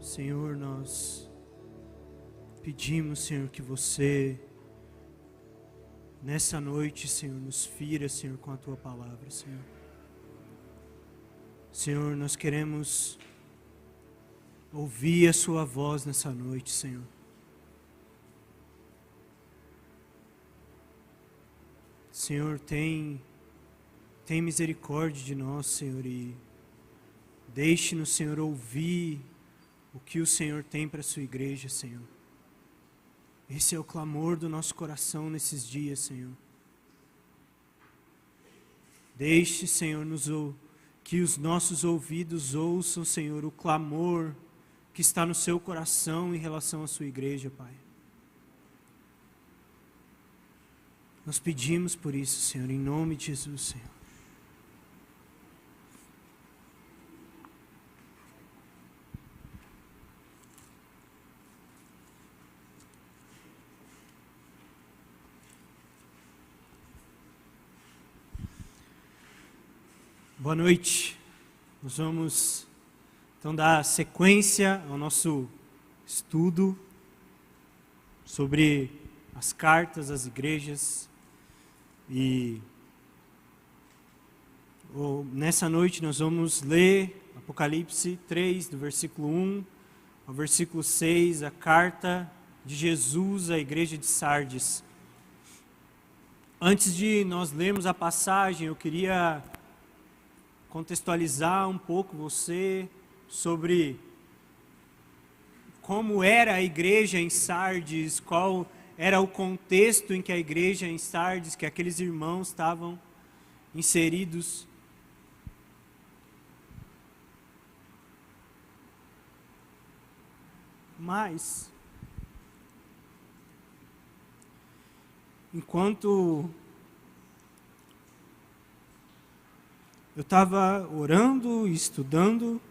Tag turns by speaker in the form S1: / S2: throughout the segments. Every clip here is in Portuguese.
S1: Senhor, nós pedimos, Senhor, que você, nessa noite, Senhor, nos fira, Senhor, com a Tua palavra, Senhor. Senhor, nós queremos ouvir a Sua voz nessa noite, Senhor. Senhor, tem misericórdia de nós, Senhor, e deixe-nos, Senhor, ouvir o que o Senhor tem para a Sua igreja, Senhor. Esse é o clamor do nosso coração nesses dias, Senhor. Deixe, Senhor, que os nossos ouvidos ouçam, Senhor, o clamor que está no Seu coração em relação à Sua igreja, Pai. Nós pedimos por isso, Senhor, em nome de Jesus, Senhor. Boa noite. Nós vamos então dar sequência ao nosso estudo sobre as cartas às igrejas. E nessa noite nós vamos ler Apocalipse 3, do versículo 1 ao versículo 6, a carta de Jesus à igreja de Sardes. Antes de nós lermos a passagem, eu queria contextualizar um pouco você sobre como era a igreja em Sardes, qual era o contexto em que a igreja em Sardes, que aqueles irmãos estavam inseridos. Mas, enquanto eu estava orando e estudando,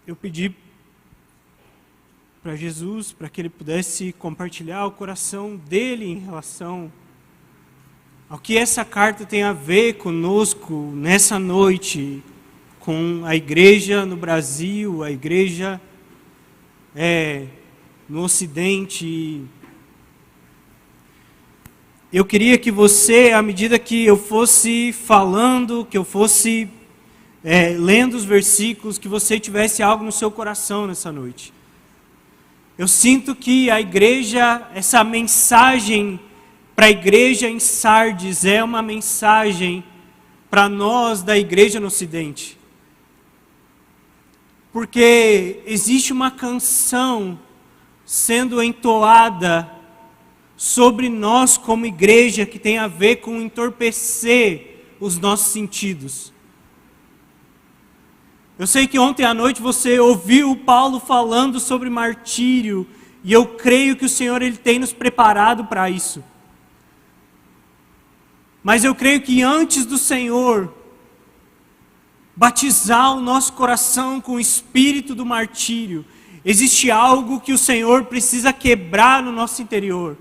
S1: eu pedi para Jesus, para que Ele pudesse compartilhar o coração dele em relação ao que essa carta tem a ver conosco nessa noite, com a igreja no Brasil, a igreja no Ocidente. Eu queria que você, à medida que eu fosse falando, que eu fosse lendo os versículos, que você tivesse algo no seu coração nessa noite. Eu sinto que a igreja, essa mensagem para a igreja em Sardes é uma mensagem para nós da igreja no Ocidente. Porque existe uma canção sendo entoada sobre nós como igreja que tem a ver com entorpecer os nossos sentidos. Eu sei que ontem à noite você ouviu Paulo falando sobre martírio, e eu creio que o Senhor Ele tem nos preparado para isso. Mas eu creio que antes do Senhor batizar o nosso coração com o espírito do martírio, existe algo que o Senhor precisa quebrar no nosso interior.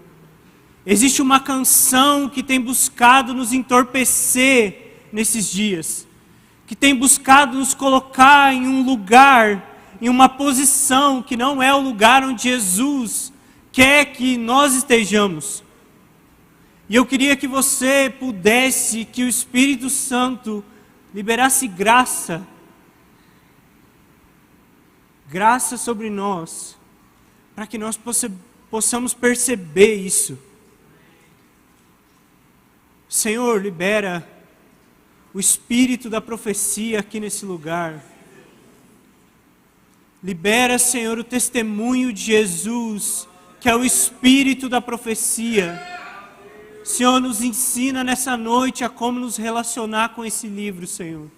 S1: Existe uma canção que tem buscado nos entorpecer nesses dias, que tem buscado nos colocar em um lugar, em uma posição que não é o lugar onde Jesus quer que nós estejamos. E eu queria que você pudesse, que o Espírito Santo liberasse graça sobre nós, para que nós possamos perceber isso. Senhor, libera o espírito da profecia aqui nesse lugar. Libera, Senhor, o testemunho de Jesus, que é o espírito da profecia. Senhor, nos ensina nessa noite a como nos relacionar com esse livro, Senhor.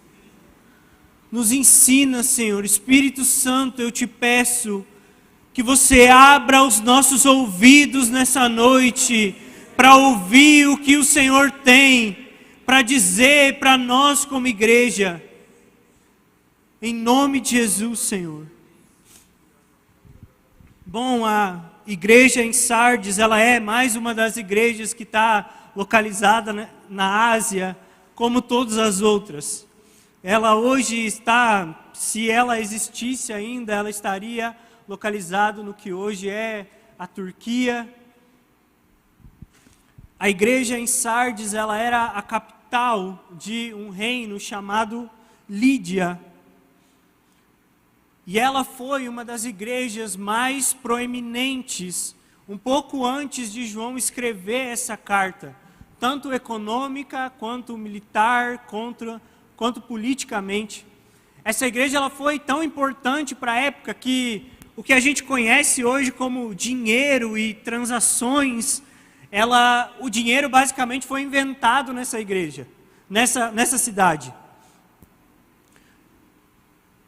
S1: Nos ensina, Senhor. Espírito Santo, eu te peço que você abra os nossos ouvidos nessa noite para ouvir o que o Senhor tem para dizer para nós como igreja, em nome de Jesus, Senhor. Bom, a igreja em Sardes, ela é mais uma das igrejas que está localizada na Ásia, como todas as outras. Ela hoje está, se ela existisse ainda, ela estaria localizada no que hoje é a Turquia. A igreja em Sardes, ela era a capital de um reino chamado Lídia. E ela foi uma das igrejas mais proeminentes, um pouco antes de João escrever essa carta, tanto econômica, quanto militar, quanto politicamente. Essa igreja ela foi tão importante para a época que o que a gente conhece hoje como dinheiro e transações, o dinheiro basicamente foi inventado nessa igreja, nessa cidade.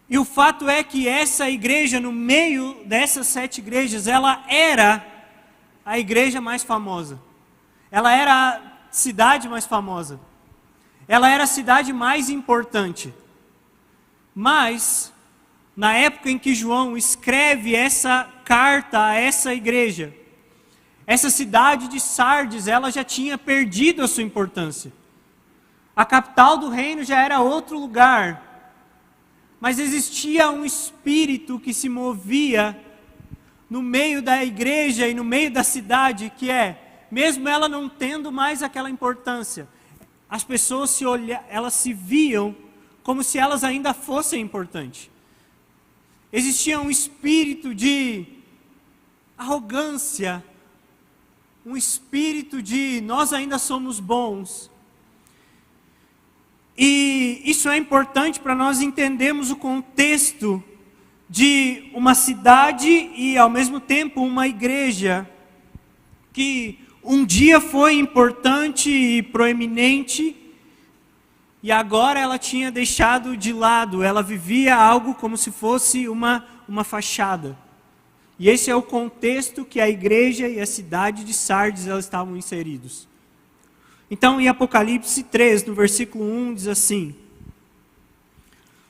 S1: E o fato é que essa igreja, no meio dessas 7 igrejas, ela era a igreja mais famosa. Ela era a cidade mais famosa. Ela era a cidade mais importante. Mas, na época em que João escreve essa carta a essa igreja, essa cidade de Sardes, ela já tinha perdido a sua importância. A capital do reino já era outro lugar. Mas existia um espírito que se movia no meio da igreja e no meio da cidade, que mesmo ela não tendo mais aquela importância, as pessoas elas se viam como se elas ainda fossem importantes. Existia um espírito de arrogância, um espírito de nós ainda somos bons. E isso é importante para nós entendermos o contexto de uma cidade e, ao mesmo tempo, uma igreja que um dia foi importante e proeminente e agora ela tinha deixado de lado, ela vivia algo como se fosse uma fachada. E esse é o contexto que a igreja e a cidade de Sardes elas estavam inseridos. Então, em Apocalipse 3, no versículo 1, diz assim: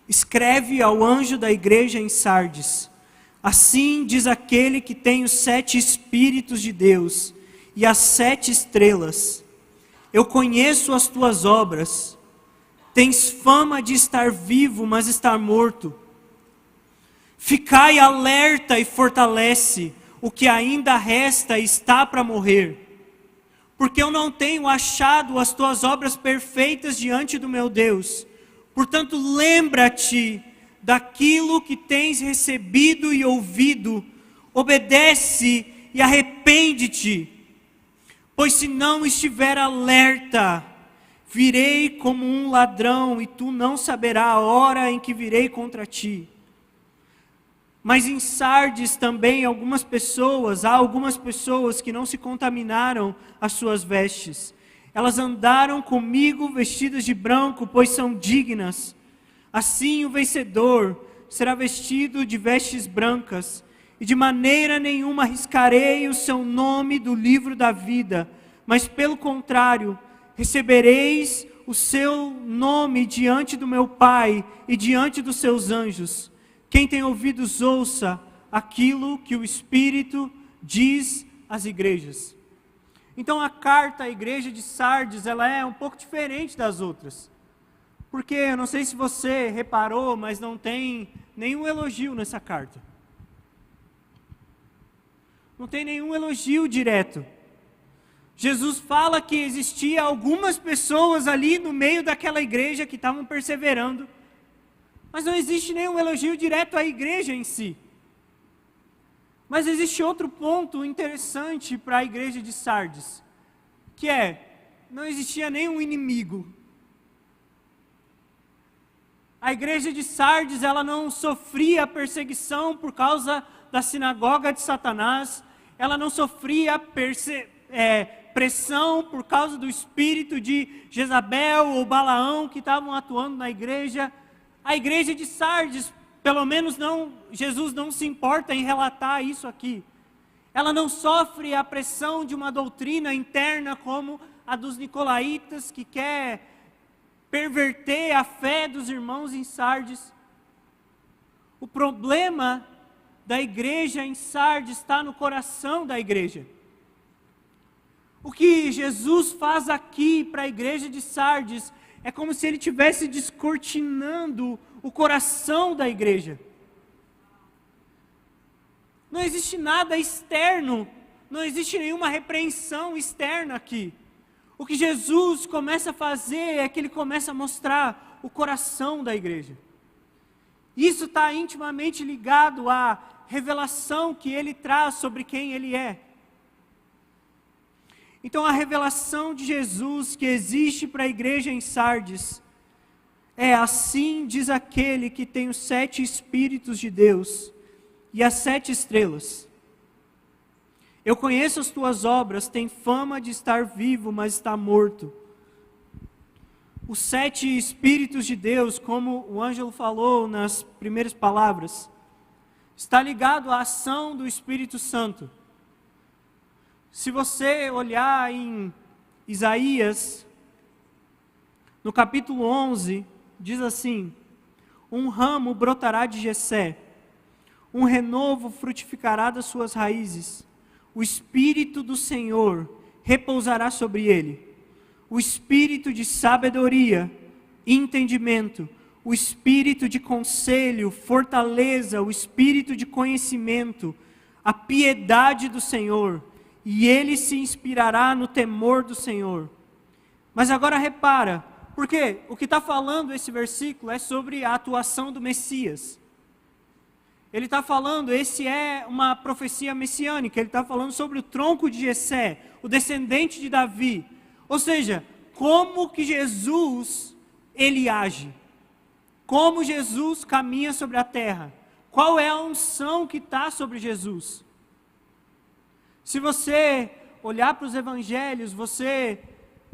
S1: escreve ao anjo da igreja em Sardes, assim diz aquele que tem os 7 Espíritos de Deus e as 7 estrelas. Eu conheço as tuas obras, tens fama de estar vivo, mas estar morto. Ficai alerta e fortalece o que ainda resta e está para morrer. Porque eu não tenho achado as tuas obras perfeitas diante do meu Deus. Portanto, lembra-te daquilo que tens recebido e ouvido, obedece e arrepende-te. Pois se não estiver alerta, virei como um ladrão e tu não saberás a hora em que virei contra ti. Mas em Sardes também há algumas pessoas que não se contaminaram as suas vestes. Elas andaram comigo vestidas de branco, pois são dignas. Assim o vencedor será vestido de vestes brancas, e de maneira nenhuma riscarei o seu nome do livro da vida, mas pelo contrário, recebereis o seu nome diante do meu Pai e diante dos seus anjos. Quem tem ouvidos, ouça aquilo que o Espírito diz às igrejas. Então a carta à igreja de Sardes, ela é um pouco diferente das outras. Porque, eu não sei se você reparou, mas não tem nenhum elogio nessa carta. Não tem nenhum elogio direto. Jesus fala que existia algumas pessoas ali no meio daquela igreja que estavam perseverando. Mas não existe nenhum elogio direto à igreja em si. Mas existe outro ponto interessante para a igreja de Sardes, que não existia nenhum inimigo. A igreja de Sardes, ela não sofria perseguição por causa da sinagoga de Satanás, ela não sofria pressão por causa do espírito de Jezabel ou Balaão que estavam atuando na igreja. A igreja de Sardes, pelo menos Jesus não se importa em relatar isso aqui. Ela não sofre a pressão de uma doutrina interna como a dos nicolaítas, que quer perverter a fé dos irmãos em Sardes. O problema da igreja em Sardes está no coração da igreja. O que Jesus faz aqui para a igreja de Sardes é como se ele estivesse descortinando o coração da igreja. Não existe nada externo, não existe nenhuma repreensão externa aqui. O que Jesus começa a fazer é que ele começa a mostrar o coração da igreja. Isso está intimamente ligado à revelação que ele traz sobre quem ele é. Então a revelação de Jesus que existe para a igreja em Sardes é: assim diz aquele que tem os 7 Espíritos de Deus e as 7 estrelas. Eu conheço as tuas obras, tem fama de estar vivo, mas está morto. Os 7 Espíritos de Deus, como o Ângelo falou nas primeiras palavras, está ligado à ação do Espírito Santo. Se você olhar em Isaías, no capítulo 11, diz assim: um ramo brotará de Jessé, um renovo frutificará das suas raízes. O Espírito do Senhor repousará sobre ele, o Espírito de sabedoria, entendimento, o Espírito de conselho, fortaleza, o Espírito de conhecimento, a piedade do Senhor, e ele se inspirará no temor do Senhor. Mas agora repara, porque o que está falando esse versículo é sobre a atuação do Messias. Ele está falando, esse é uma profecia messiânica, ele está falando sobre o tronco de Jessé, o descendente de Davi. Ou seja, como que Jesus, ele age. Como Jesus caminha sobre a terra. Qual é a unção que está sobre Jesus. Se você olhar para os evangelhos, você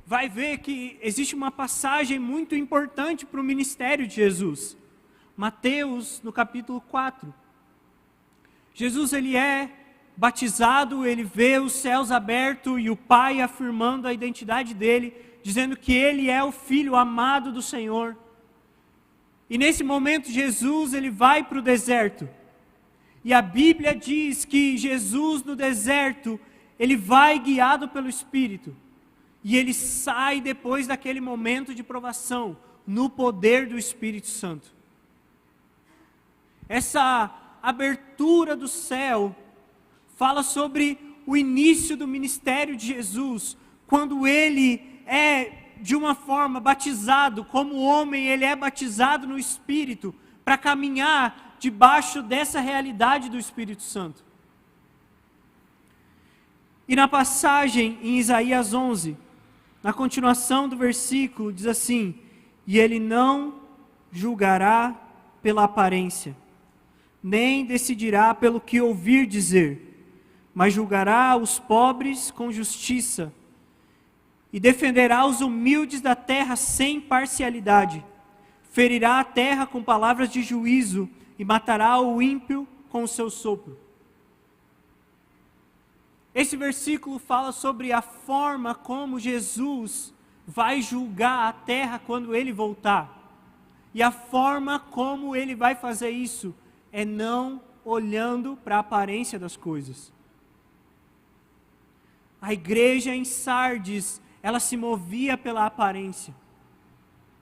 S1: vai ver que existe uma passagem muito importante para o ministério de Jesus. Mateus, no capítulo 4. Jesus, ele é batizado, ele vê os céus abertos e o Pai afirmando a identidade dele, dizendo que ele é o Filho amado do Senhor. E nesse momento Jesus, ele vai para o deserto. E a Bíblia diz que Jesus no deserto, ele vai guiado pelo Espírito. E ele sai depois daquele momento de provação, no poder do Espírito Santo. Essa abertura do céu fala sobre o início do ministério de Jesus, quando ele é de uma forma batizado, como homem ele é batizado no Espírito, para caminhar debaixo dessa realidade do Espírito Santo. E na passagem em Isaías 11, na continuação do versículo, diz assim: e ele não julgará pela aparência, nem decidirá pelo que ouvir dizer, mas julgará os pobres com justiça, e defenderá os humildes da terra sem parcialidade, ferirá a terra com palavras de juízo, e matará o ímpio com o seu sopro. Esse versículo fala sobre a forma como Jesus vai julgar a terra quando ele voltar. E a forma como ele vai fazer isso é não olhando para a aparência das coisas. A igreja em Sardes, ela se movia pela aparência.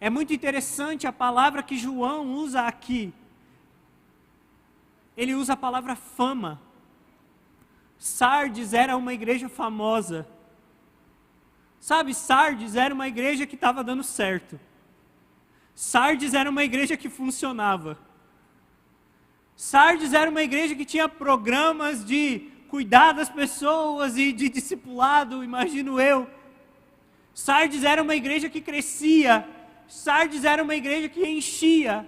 S1: É muito interessante a palavra que João usa aqui. Ele usa a palavra fama. Sardes era uma igreja famosa. Sabe, Sardes era uma igreja que estava dando certo. Sardes era uma igreja que funcionava. Sardes era uma igreja que tinha programas de cuidar das pessoas e de discipulado, imagino eu. Sardes era uma igreja que crescia. Sardes era uma igreja que enchia.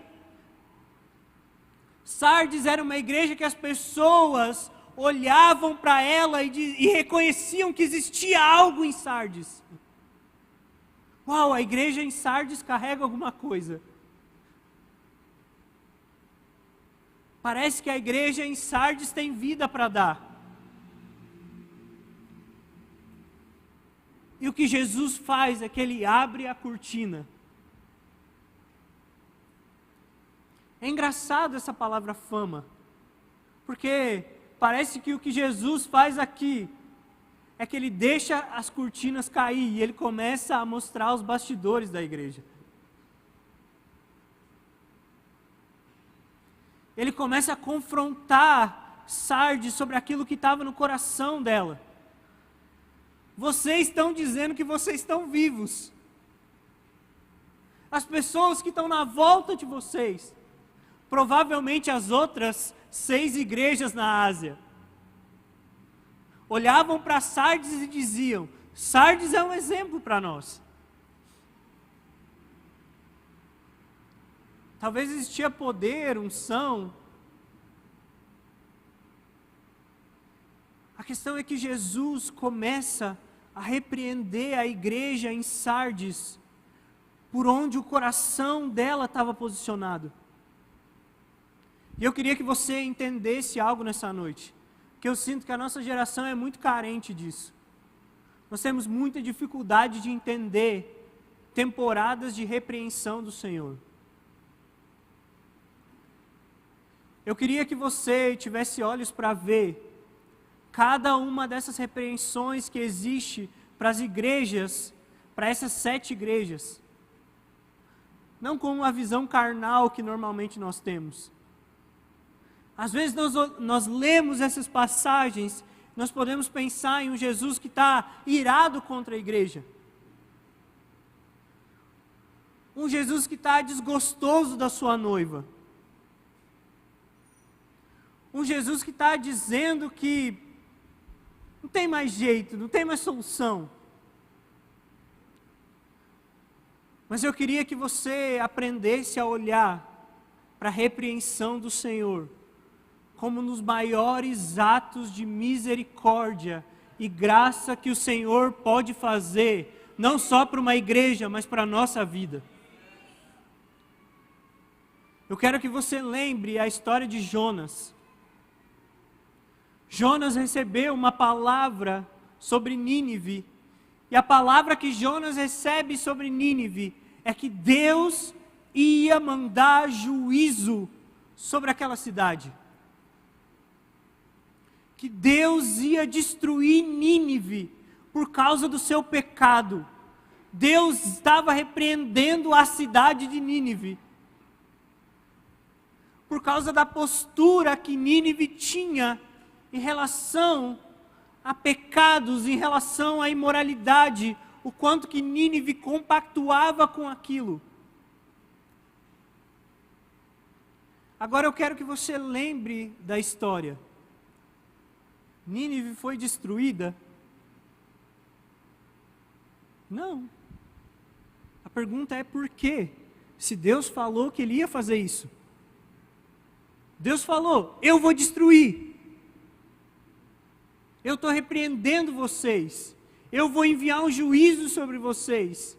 S1: Sardes era uma igreja que as pessoas olhavam para ela e reconheciam que existia algo em Sardes. Uau, a igreja em Sardes carrega alguma coisa. Parece que a igreja em Sardes tem vida para dar. E o que Jesus faz é que ele abre a cortina. É engraçado essa palavra fama, porque parece que o que Jesus faz aqui é que ele deixa as cortinas cair e ele começa a mostrar os bastidores da igreja. ele começa a confrontar Sardes sobre aquilo que estava no coração dela. Vocês estão dizendo que vocês estão vivos. As pessoas que estão na volta de vocês, provavelmente as outras 6 igrejas na Ásia, olhavam para Sardes e diziam: Sardes é um exemplo para nós. Talvez existia poder, unção. A questão é que Jesus começa a repreender a igreja em Sardes, por onde o coração dela estava posicionado. E eu queria que você entendesse algo nessa noite, que eu sinto que a nossa geração é muito carente disso. Nós temos muita dificuldade de entender temporadas de repreensão do Senhor. Eu queria que você tivesse olhos para ver cada uma dessas repreensões que existe para as igrejas, para essas 7 igrejas. Não com uma visão carnal que normalmente nós temos. Às vezes nós lemos essas passagens, nós podemos pensar em um Jesus que está irado contra a igreja. Um Jesus que está desgostoso da sua noiva. Um Jesus que está dizendo que não tem mais jeito, não tem mais solução. Mas eu queria que você aprendesse a olhar para a repreensão do Senhor como nos maiores atos de misericórdia e graça que o Senhor pode fazer, não só para uma igreja, mas para a nossa vida. Eu quero que você lembre a história de Jonas. Jonas recebeu uma palavra sobre Nínive, e a palavra que Jonas recebe sobre Nínive é que Deus ia mandar juízo sobre aquela cidade. Que Deus ia destruir Nínive por causa do seu pecado. Deus estava repreendendo a cidade de Nínive por causa da postura que Nínive tinha em relação a pecados, em relação à imoralidade, o quanto que Nínive compactuava com aquilo. Agora eu quero que você lembre da história. Nínive foi destruída? Não. A pergunta é por quê? Se Deus falou que Ele ia fazer isso. Deus falou: eu vou destruir. Eu estou repreendendo vocês. Eu vou enviar um juízo sobre vocês.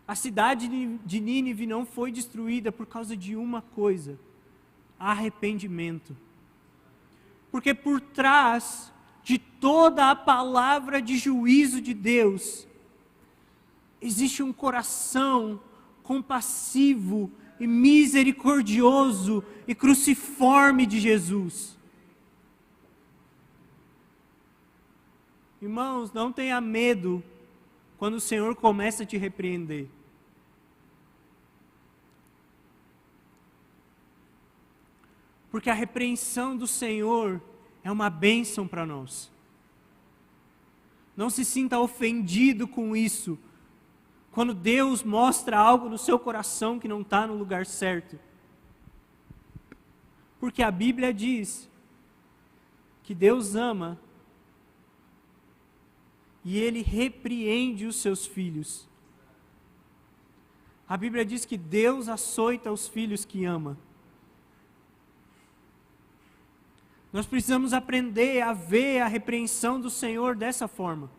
S1: A cidade de Nínive não foi destruída por causa de uma coisa: arrependimento. Porque por trás de toda a palavra de juízo de Deus, existe um coração compassivo e misericordioso e cruciforme de Jesus. Irmãos, não tenha medo quando o Senhor começa a te repreender. Porque a repreensão do Senhor é uma bênção para nós. Não se sinta ofendido com isso, quando Deus mostra algo no seu coração que não está no lugar certo. Porque a Bíblia diz que Deus ama e Ele repreende os seus filhos. A Bíblia diz que Deus açoita os filhos que ama. Nós precisamos aprender a ver a repreensão do Senhor dessa forma.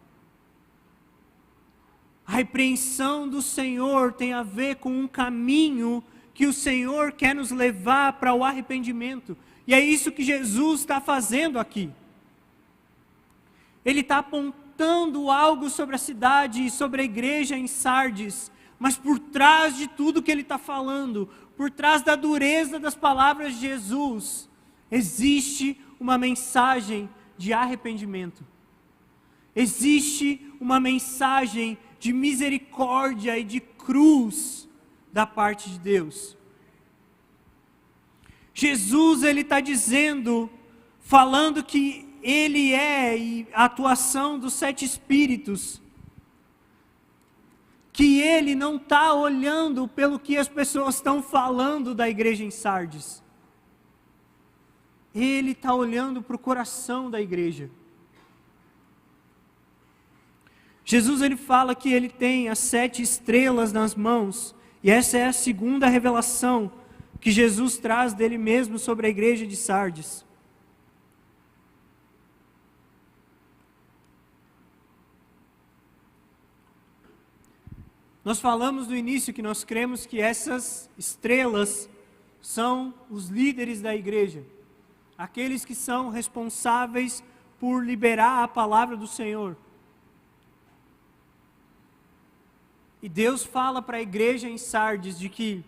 S1: A repreensão do Senhor tem a ver com um caminho que o Senhor quer nos levar para o arrependimento. E é isso que Jesus está fazendo aqui. Ele está apontando algo sobre a cidade e sobre a igreja em Sardes, mas por trás de tudo que ele está falando, por trás da dureza das palavras de Jesus, existe uma mensagem de arrependimento. Existe uma mensagem de misericórdia e de cruz da parte de Deus. Jesus, ele está dizendo, falando que ele é e a atuação dos 7 Espíritos, que ele não está olhando pelo que as pessoas estão falando da igreja em Sardes. Ele está olhando para o coração da igreja. Jesus, ele fala que ele tem as 7 estrelas nas mãos, e essa é a segunda revelação que Jesus traz dele mesmo sobre a igreja de Sardes. Nós falamos no início que nós cremos que essas estrelas são os líderes da igreja, aqueles que são responsáveis por liberar a palavra do Senhor. E Deus fala para a igreja em Sardes de que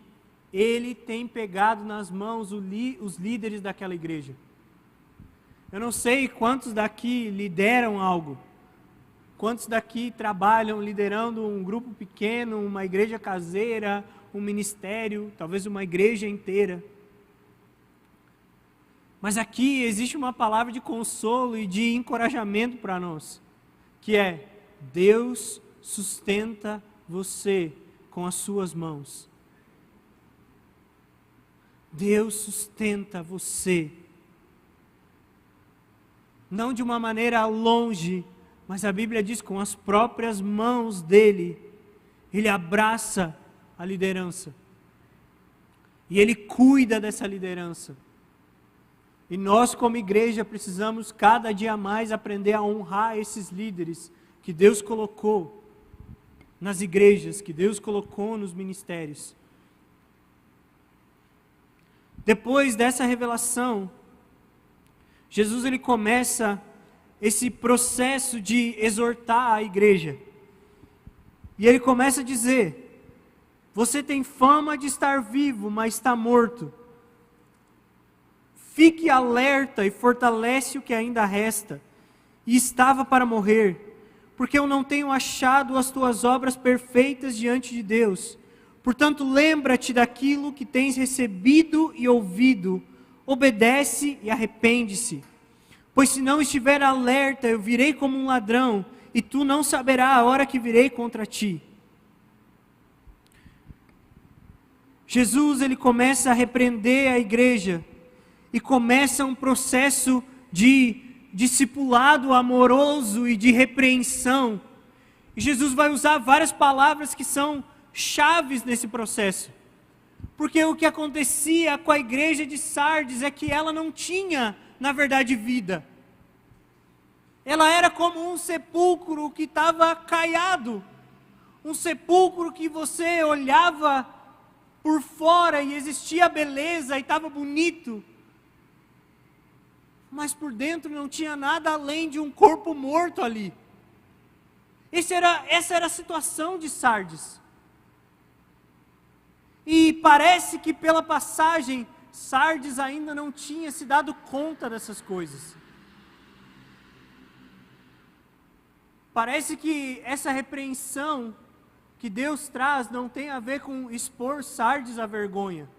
S1: Ele tem pegado nas mãos os líderes daquela igreja. Eu não sei quantos daqui lideram algo. Quantos daqui trabalham liderando um grupo pequeno, uma igreja caseira, um ministério, talvez uma igreja inteira. Mas aqui existe uma palavra de consolo e de encorajamento para nós, que é: Deus sustenta você com as suas mãos. Deus sustenta você. Não de uma maneira longe, mas a Bíblia diz, com as próprias mãos dele, ele abraça a liderança. E ele cuida dessa liderança. E nós, como igreja, precisamos cada dia mais aprender a honrar esses líderes que Deus colocou nas igrejas, que Deus colocou nos ministérios. Depois dessa revelação, Jesus, ele começa esse processo de exortar a igreja. E ele começa a dizer: você tem fama de estar vivo, mas está morto. Fique alerta e fortalece o que ainda resta, e estava para morrer, porque eu não tenho achado as tuas obras perfeitas diante de Deus. Portanto, lembra-te daquilo que tens recebido e ouvido, obedece e arrepende-se. Pois se não estiver alerta, eu virei como um ladrão, e tu não saberás a hora que virei contra ti. Jesus, ele começa a repreender a igreja, e começa um processo de discipulado amoroso e de repreensão. E Jesus vai usar várias palavras que são chaves nesse processo. Porque o que acontecia com a igreja de Sardes é que ela não tinha, na verdade, vida. Ela era como um sepulcro que estava caiado. Um sepulcro que você olhava por fora e existia beleza e estava bonito. Mas por dentro não tinha nada além de um corpo morto ali. Essa era a situação de Sardes. E parece que pela passagem, Sardes ainda não tinha se dado conta dessas coisas. Parece que essa repreensão que Deus traz não tem a ver com expor Sardes à vergonha.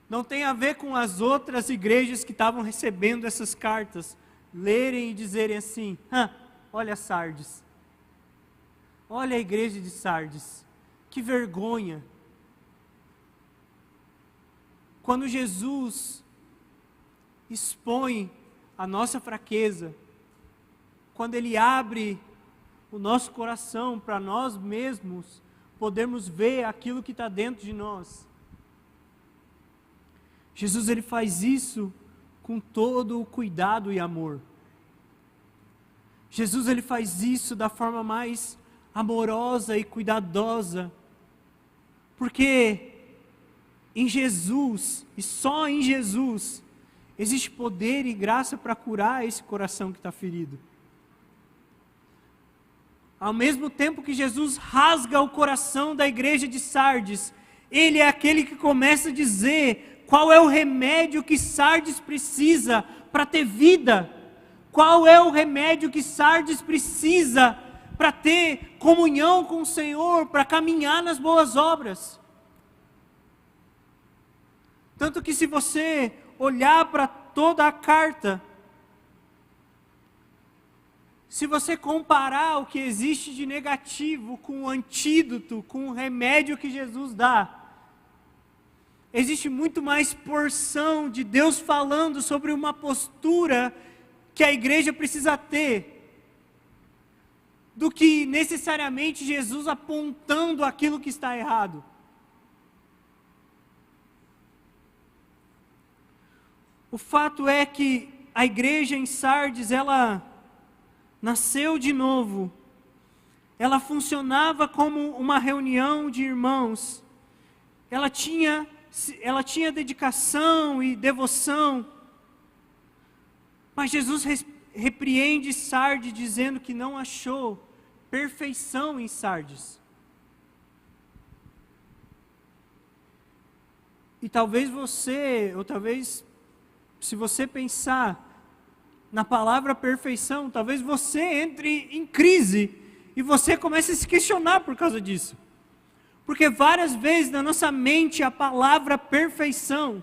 S1: Não tem a ver com as outras igrejas que estavam recebendo essas cartas lerem e dizerem assim: olha Sardes, olha a igreja de Sardes, que vergonha. Quando Jesus expõe a nossa fraqueza, quando Ele abre o nosso coração para nós mesmos podermos ver aquilo que está dentro de nós, Jesus, ele faz isso com todo o cuidado e amor. Jesus, ele faz isso da forma mais amorosa e cuidadosa, porque em Jesus, e só em Jesus, existe poder e graça para curar esse coração que está ferido. Ao mesmo tempo que Jesus rasga o coração da igreja de Sardes, Ele é aquele que começa a dizer qual é o remédio que Sardes precisa para ter vida. Qual é o remédio que Sardes precisa para ter comunhão com o Senhor, para caminhar nas boas obras. Tanto que se você olhar para toda a carta, se você comparar o que existe de negativo com o antídoto, com o remédio que Jesus dá, existe muito mais porção de Deus falando sobre uma postura que a igreja precisa ter, do que necessariamente Jesus apontando aquilo que está errado. O fato é que a igreja em Sardes, ela nasceu de novo. Ela funcionava como uma reunião de irmãos. Ela tinha dedicação e devoção. Mas Jesus repreende Sardes dizendo que não achou perfeição em Sardes. E talvez você, ou talvez se você pensar na palavra perfeição, talvez você entre em crise e você comece a se questionar por causa disso. Porque várias vezes na nossa mente a palavra perfeição,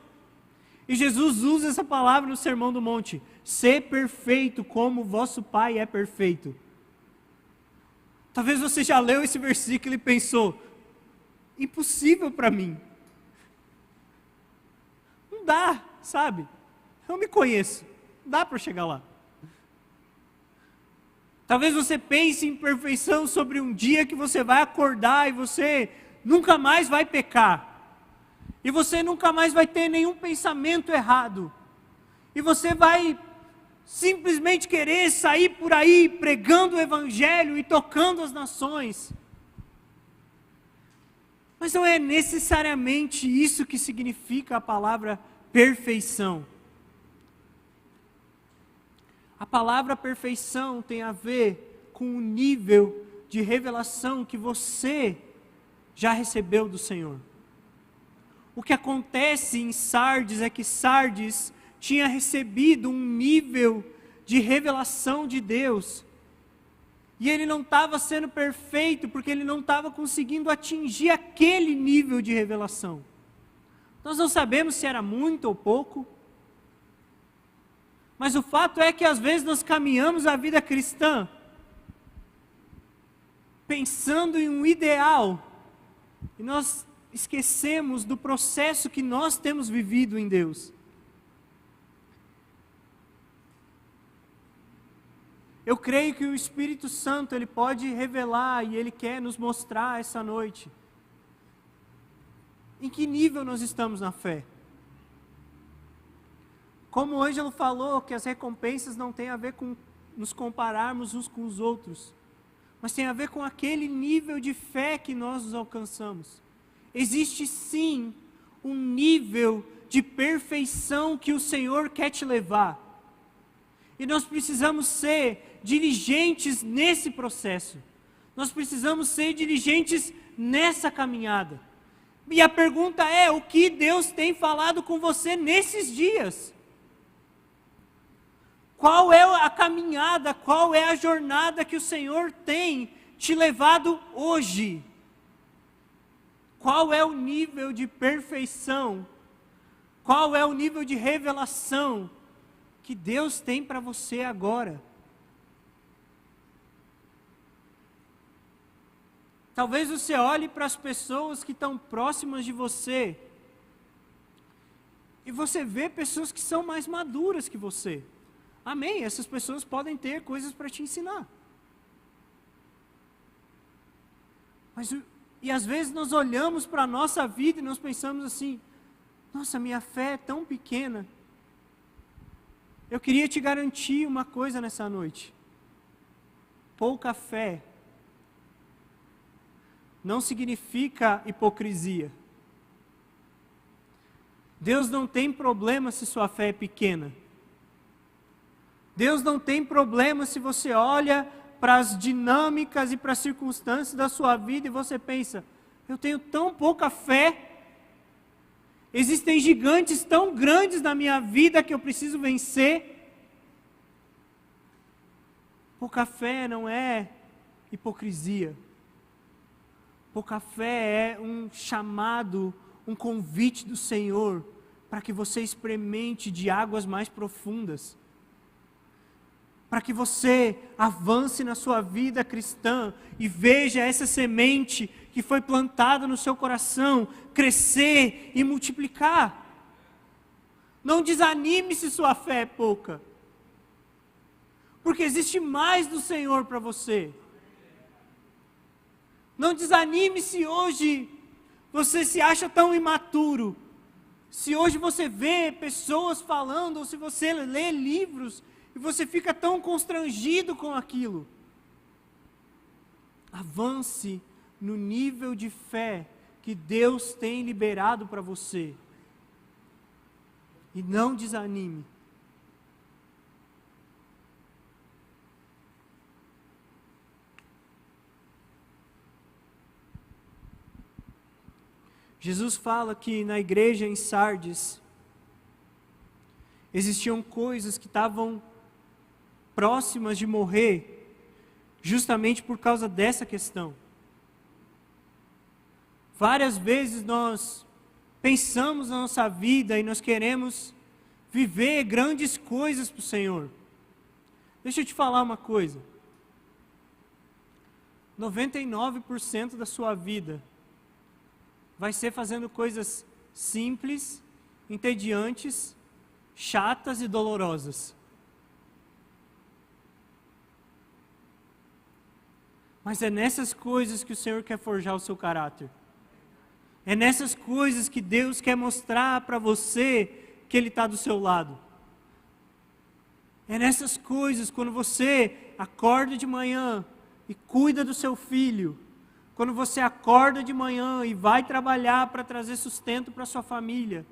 S1: e Jesus usa essa palavra no Sermão do Monte, ser perfeito como vosso Pai é perfeito. Talvez você já leu esse versículo e pensou, impossível para mim. Não dá, sabe? Eu me conheço, dá para chegar lá. Talvez você pense em perfeição sobre um dia que você vai acordar e você nunca mais vai pecar. E você nunca mais vai ter nenhum pensamento errado. E você vai simplesmente querer sair por aí pregando o Evangelho e tocando as nações. Mas não é necessariamente isso que significa a palavra perfeição. A palavra perfeição tem a ver com o nível de revelação que você já recebeu do Senhor. O que acontece em Sardes é que Sardes tinha recebido um nível de revelação de Deus. E ele não estava sendo perfeito porque ele não estava conseguindo atingir aquele nível de revelação. Nós não sabemos se era muito ou pouco. Mas o fato é que às vezes nós caminhamos a vida cristã pensando em um ideal e nós esquecemos do processo que nós temos vivido em Deus. Eu creio que o Espírito Santo ele pode revelar e ele quer nos mostrar essa noite em que nível nós estamos na fé. Como o Ângelo falou, que as recompensas não têm a ver com nos compararmos uns com os outros, mas tem a ver com aquele nível de fé que nós alcançamos. Existe sim um nível de perfeição que o Senhor quer te levar. E nós precisamos ser diligentes nesse processo. Nós precisamos ser diligentes nessa caminhada. E a pergunta é, o que Deus tem falado com você nesses dias? Qual é a caminhada, qual é a jornada que o Senhor tem te levado hoje? Qual é o nível de perfeição? Qual é o nível de revelação que Deus tem para você agora? Talvez você olhe para as pessoas que estão próximas de você e você vê pessoas que são mais maduras que você. Amém, essas pessoas podem ter coisas para te ensinar. E às vezes nós olhamos para a nossa vida e nós pensamos assim, nossa, minha fé é tão pequena. Eu queria te garantir uma coisa nessa noite. Pouca fé não significa hipocrisia. Deus não tem problema se sua fé é pequena. Deus não tem problema se você olha para as dinâmicas e para as circunstâncias da sua vida e você pensa, eu tenho tão pouca fé, existem gigantes tão grandes na minha vida que eu preciso vencer. Pouca fé não é hipocrisia. Pouca fé é um chamado, um convite do Senhor para que você experimente de águas mais profundas. Para que você avance na sua vida cristã e veja essa semente que foi plantada no seu coração crescer e multiplicar. Não desanime se sua fé é pouca, porque existe mais do Senhor para você. Não desanime se hoje você se acha tão imaturo, se hoje você vê pessoas falando, ou se você lê livros e você fica tão constrangido com aquilo. Avance no nível de fé que Deus tem liberado para você. E não desanime. Jesus fala que na igreja em Sardes existiam coisas que estavam próximas de morrer, justamente por causa dessa questão. Várias vezes nós pensamos na nossa vida e nós queremos viver grandes coisas para o Senhor. Deixa eu te falar uma coisa. 99% da sua vida vai ser fazendo coisas simples, entediantes, chatas e dolorosas. Mas é nessas coisas que o Senhor quer forjar o seu caráter. É nessas coisas que Deus quer mostrar para você que Ele está do seu lado. É nessas coisas, quando você acorda de manhã e cuida do seu filho, quando você acorda de manhã e vai trabalhar para trazer sustento para sua família,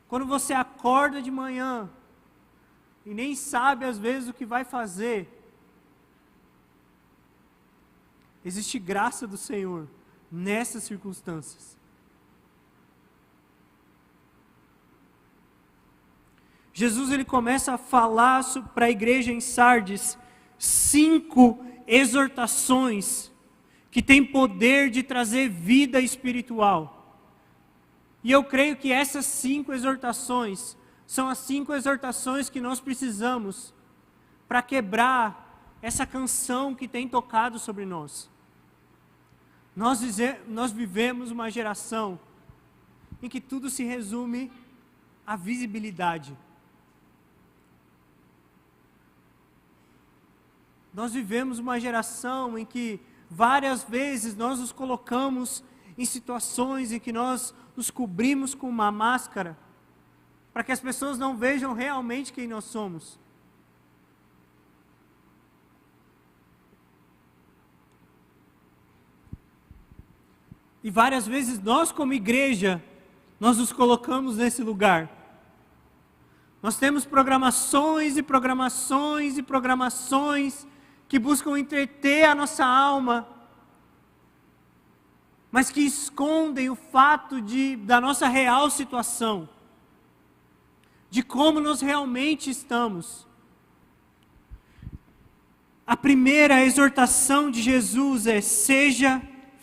S1: quando você acorda de manhã e nem sabe às vezes o que vai fazer, existe graça do Senhor nessas circunstâncias. Jesus ele começa a falar para a igreja em Sardes 5 exortações que têm poder de trazer vida espiritual. E eu creio que essas 5 exortações são as 5 exortações que nós precisamos para quebrar essa canção que tem tocado sobre nós. Nós vivemos uma geração em que tudo se resume à visibilidade. Nós vivemos uma geração em que várias vezes nós nos colocamos em situações em que nós nos cobrimos com uma máscara para que as pessoas não vejam realmente quem nós somos. E várias vezes nós como igreja, nós nos colocamos nesse lugar. Nós temos programações e programações e programações que buscam entreter a nossa alma, mas que escondem o fato da nossa real situação, de como nós realmente estamos. A primeira exortação de Jesus é: seja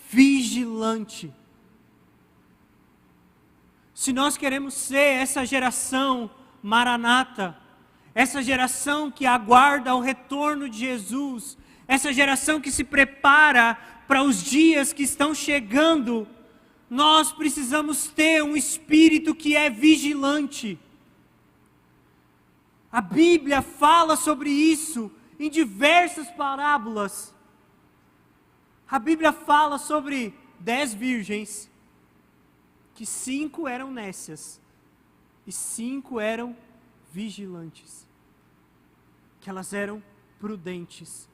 S1: vigilante. Se nós queremos ser essa geração maranata, essa geração que aguarda o retorno de Jesus, essa geração que se prepara para os dias que estão chegando, nós precisamos ter um espírito que é vigilante. A Bíblia fala sobre isso em diversas parábolas. A Bíblia fala sobre 10 virgens, que 5 eram nécias e 5 eram vigilantes, que elas eram prudentes.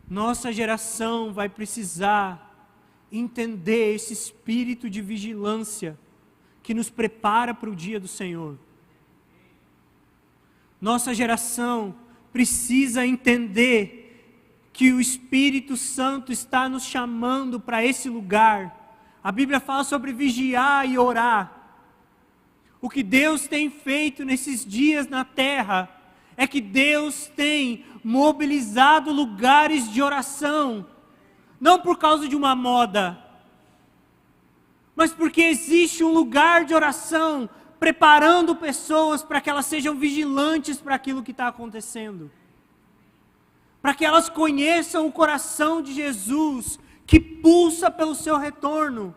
S1: Nossa geração vai precisar entender esse espírito de vigilância que nos prepara para o dia do Senhor. Nossa geração precisa entender que o Espírito Santo está nos chamando para esse lugar. A Bíblia fala sobre vigiar e orar. O que Deus tem feito nesses dias na terra é que Deus tem mobilizado lugares de oração, não por causa de uma moda, mas porque existe um lugar de oração preparando pessoas para que elas sejam vigilantes para aquilo que está acontecendo, para que elas conheçam o coração de Jesus, que pulsa pelo seu retorno.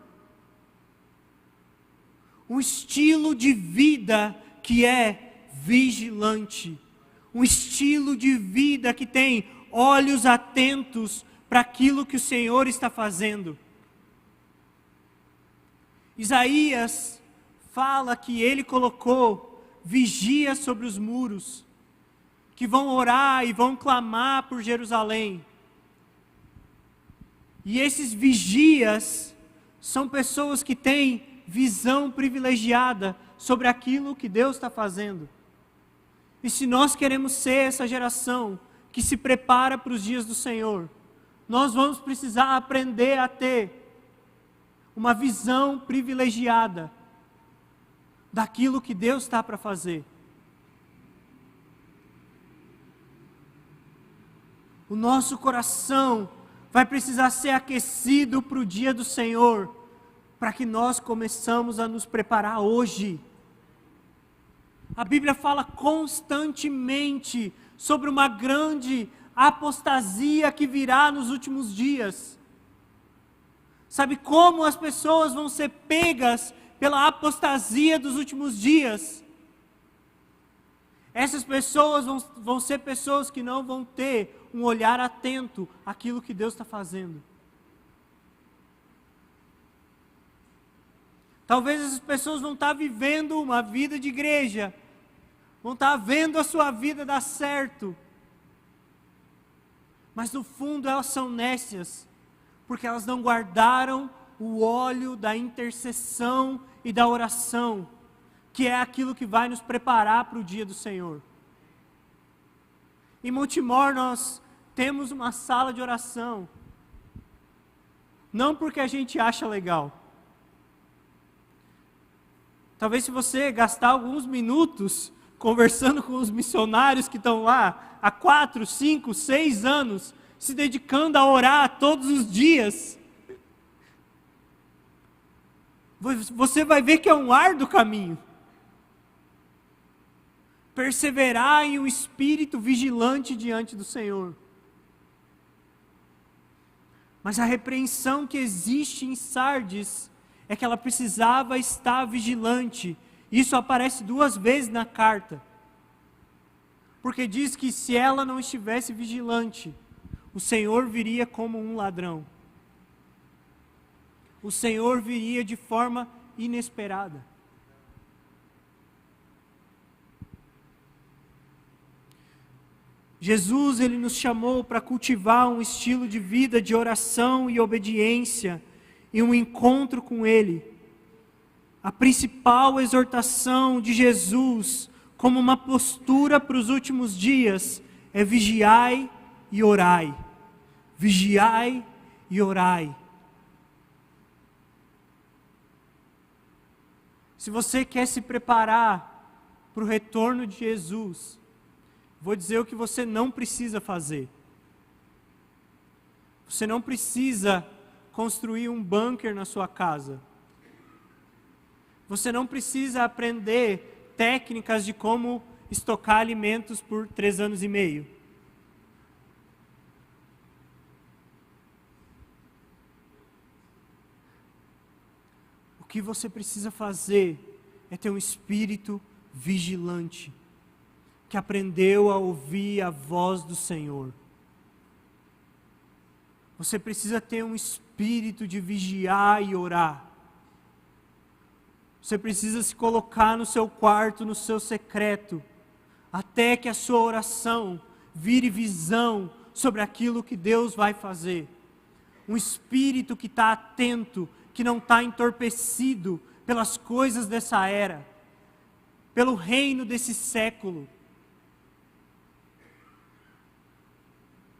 S1: Um estilo de vida que é vigilante, um estilo de vida que tem olhos atentos para aquilo que o Senhor está fazendo. Isaías fala que ele colocou vigias sobre os muros, que vão orar e vão clamar por Jerusalém. E esses vigias são pessoas que têm visão privilegiada sobre aquilo que Deus está fazendo. E se nós queremos ser essa geração que se prepara para os dias do Senhor, nós vamos precisar aprender a ter uma visão privilegiada daquilo que Deus está para fazer. O nosso coração vai precisar ser aquecido para o dia do Senhor, para que nós começamos a nos preparar hoje. A Bíblia fala constantemente sobre uma grande apostasia que virá nos últimos dias. Sabe como as pessoas vão ser pegas pela apostasia dos últimos dias? Essas pessoas vão ser pessoas que não vão ter um olhar atento àquilo que Deus está fazendo. Talvez essas pessoas vão estar vivendo uma vida de igreja, vão estar vendo a sua vida dar certo, mas no fundo elas são nécias, porque elas não guardaram o óleo da intercessão e da oração, que é aquilo que vai nos preparar para o dia do Senhor. Em Montemor nós temos uma sala de oração, não porque a gente acha legal. Talvez se você gastar alguns minutos conversando com os missionários que estão lá há 4, 5, 6 anos, se dedicando a orar todos os dias, você vai ver que é um árduo caminho. Perseverar em um espírito vigilante diante do Senhor. Mas a repreensão que existe em Sardes é que ela precisava estar vigilante. Isso aparece 2 vezes na carta. Porque diz que se ela não estivesse vigilante, o Senhor viria como um ladrão. O Senhor viria de forma inesperada. Jesus, Ele nos chamou para cultivar um estilo de vida de oração e obediência e um encontro com Ele. A principal exortação de Jesus, como uma postura para os últimos dias, é vigiai e orai. Vigiai e orai. Se você quer se preparar para o retorno de Jesus, vou dizer o que você não precisa fazer. Você não precisa construir um bunker na sua casa. Você não precisa aprender técnicas de como estocar alimentos por 3 anos e meio. O que você precisa fazer é ter um espírito vigilante, que aprendeu a ouvir a voz do Senhor. Você precisa ter um espírito de vigiar e orar. Você precisa se colocar no seu quarto, no seu secreto, até que a sua oração vire visão sobre aquilo que Deus vai fazer. Um espírito que está atento, que não está entorpecido pelas coisas dessa era, pelo reino desse século.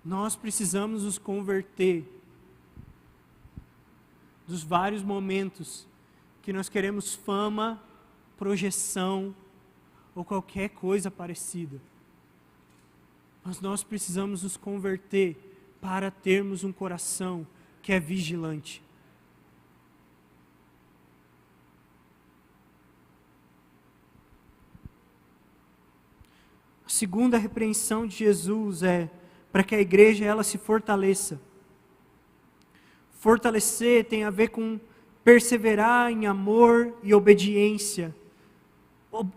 S1: Nós precisamos nos converter dos vários momentos que nós queremos fama, projeção ou qualquer coisa parecida. Mas nós precisamos nos converter para termos um coração que é vigilante. A segunda repreensão de Jesus é para que a igreja ela se fortaleça. Fortalecer tem a ver com perseverar em amor e obediência,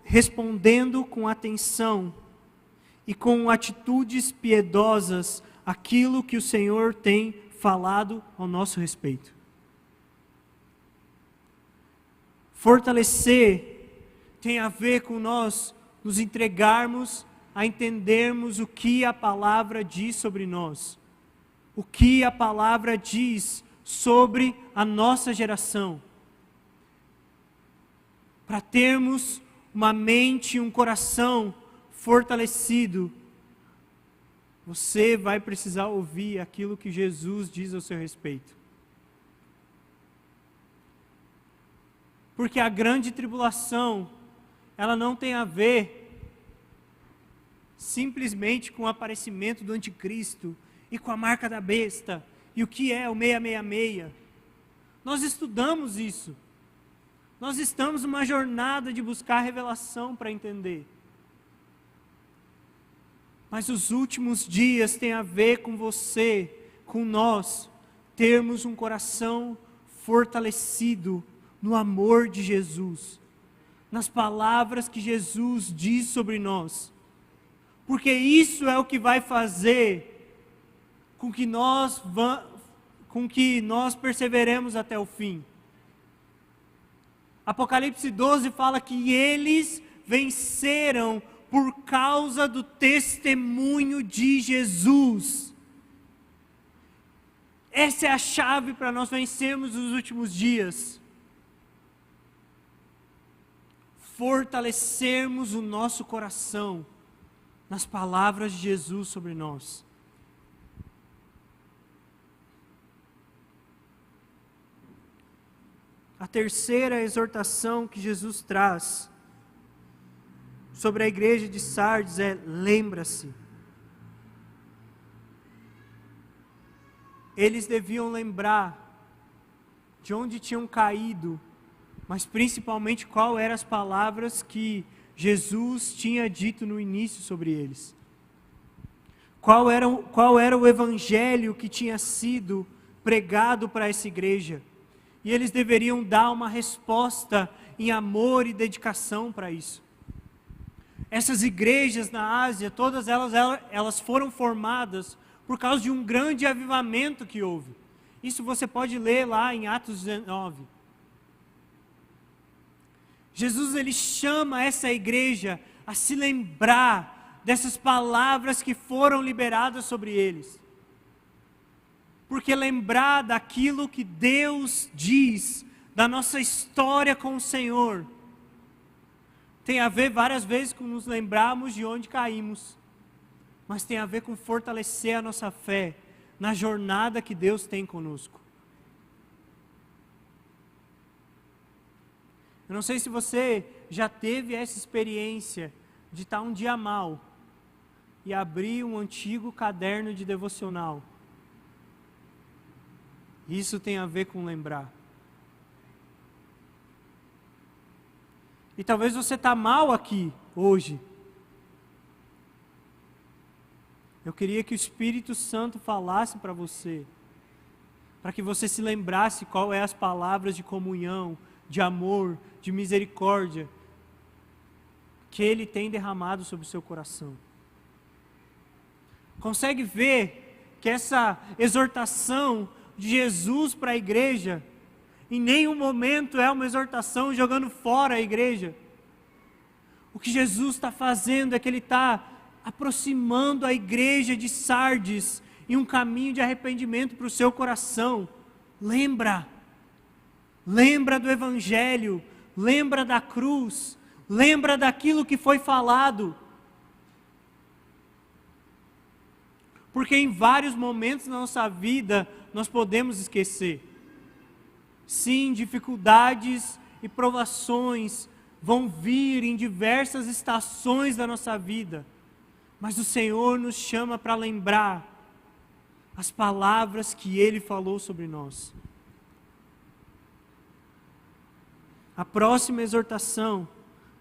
S1: respondendo com atenção e com atitudes piedosas aquilo que o Senhor tem falado ao nosso respeito. Fortalecer tem a ver com nós nos entregarmos a entendermos o que a palavra diz sobre nós, o que a palavra diz sobre a nossa geração, para termos uma mente e um coração fortalecido. Você vai precisar ouvir aquilo que Jesus diz ao seu respeito. Porque a grande tribulação, ela não tem a ver simplesmente com o aparecimento do anticristo e com a marca da besta e o que é o 666. Nós estudamos isso. Nós estamos numa jornada de buscar revelação para entender. Mas os últimos dias têm a ver com você, com nós, termos um coração fortalecido no amor de Jesus, nas palavras que Jesus diz sobre nós. Porque isso é o que vai fazer com que nós perseveremos até o fim. Apocalipse 12 fala que eles venceram por causa do testemunho de Jesus. Essa é a chave para nós vencermos os últimos dias. Fortalecermos o nosso coração nas palavras de Jesus sobre nós. A terceira exortação que Jesus traz sobre a igreja de Sardes é: lembra-se. Eles deviam lembrar de onde tinham caído, mas principalmente qual eram as palavras que Jesus tinha dito no início sobre eles. Qual era o evangelho que tinha sido pregado para essa igreja. E eles deveriam dar uma resposta em amor e dedicação para isso. Essas igrejas na Ásia, todas elas foram formadas por causa de um grande avivamento que houve. Isso você pode ler lá em Atos 19. Jesus ele chama essa igreja a se lembrar dessas palavras que foram liberadas sobre eles. Porque lembrar daquilo que Deus diz, da nossa história com o Senhor, tem a ver várias vezes com nos lembrarmos de onde caímos, mas tem a ver com fortalecer a nossa fé na jornada que Deus tem conosco. Eu não sei se você já teve essa experiência de estar um dia mal e abrir um antigo caderno de devocional. Isso tem a ver com lembrar. E talvez você está mal aqui hoje. Eu queria que o Espírito Santo falasse para você, para que você se lembrasse qual é as palavras de comunhão, de amor, de misericórdia que Ele tem derramado sobre o seu coração. Consegue ver que essa exortação de Jesus para a igreja, em nenhum momento é uma exortação jogando fora a igreja. O que Jesus está fazendo é que Ele está aproximando a igreja de Sardes em um caminho de arrependimento para o seu coração. Lembra do Evangelho, lembra da cruz, lembra daquilo que foi falado. Porque em vários momentos da nossa vida nós podemos esquecer. Sim, dificuldades e provações vão vir em diversas estações da nossa vida. Mas o Senhor nos chama para lembrar as palavras que Ele falou sobre nós. A próxima exortação